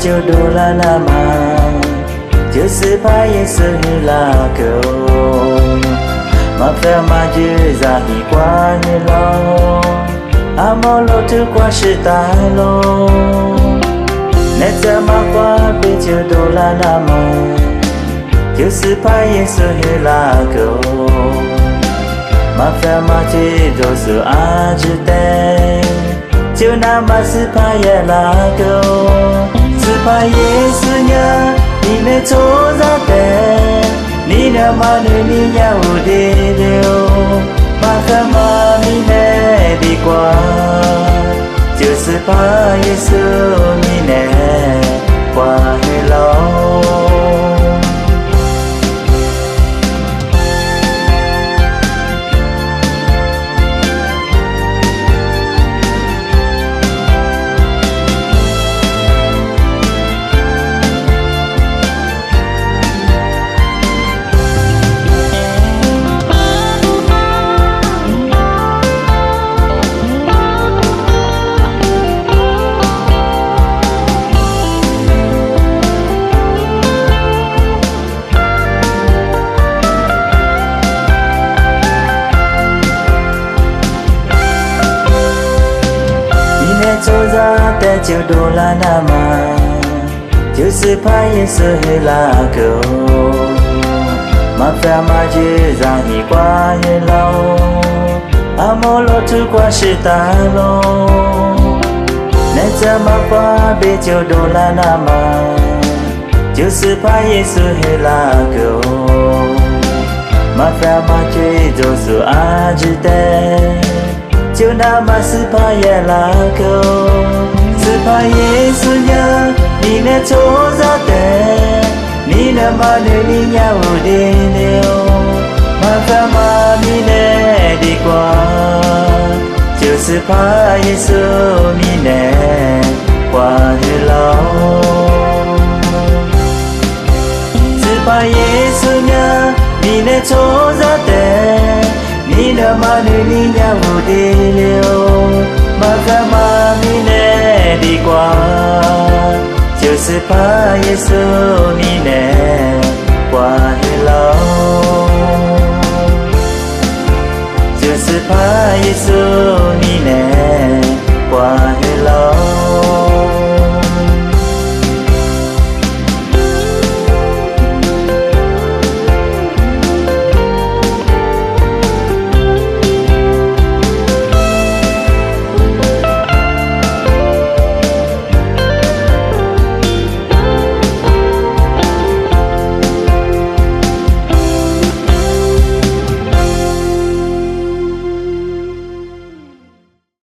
就多了那么，就是怕耶稣你拉狗，mà phải mà chưa ra thì qua như lâu, amo lo thứ qua sự tai lo, nét giờ mà qua bây giờ đồ là nam mô, chưa sự phải耶稣như là狗, mà phải mà chưa đồ sự ai chưa tên, chưa nam mà sự phải là狗, sự phải耶稣nhá, đi nơi chỗ ra tên. Ni na ma ne ni ya u de leo ma kha ma mi ne đi qua chưa sự pa Giêsu mi ne qua hello cho ra te chiều đồ là nam mà chiều sự phải Giêsu là cầu mà phải mà chưa ra thì qua như lâu amo lo thứ qua sự ta lo nên giờ mà qua bên chiều đồ là nam mà chiều sự phải Giêsu là cầu mà phải mà chưa rồi sự ai chỉ tên chiều nào mà sự phải là câu sự phải Giêsu nhá đi nơi chỗ ra tên đi nơi mà nơi đi nhau đi đều mà phải mà đi nơi đi qua chiều sự phải Giêsu đi nơi qua hello sự phải Giêsu nhá đi nơi chỗ ra tên ni na ma ne ni ya wo de leo ma ka ma mi ne đi qua chưa sự pa Giêsu mi ne qua hello chưa sự pa Giêsu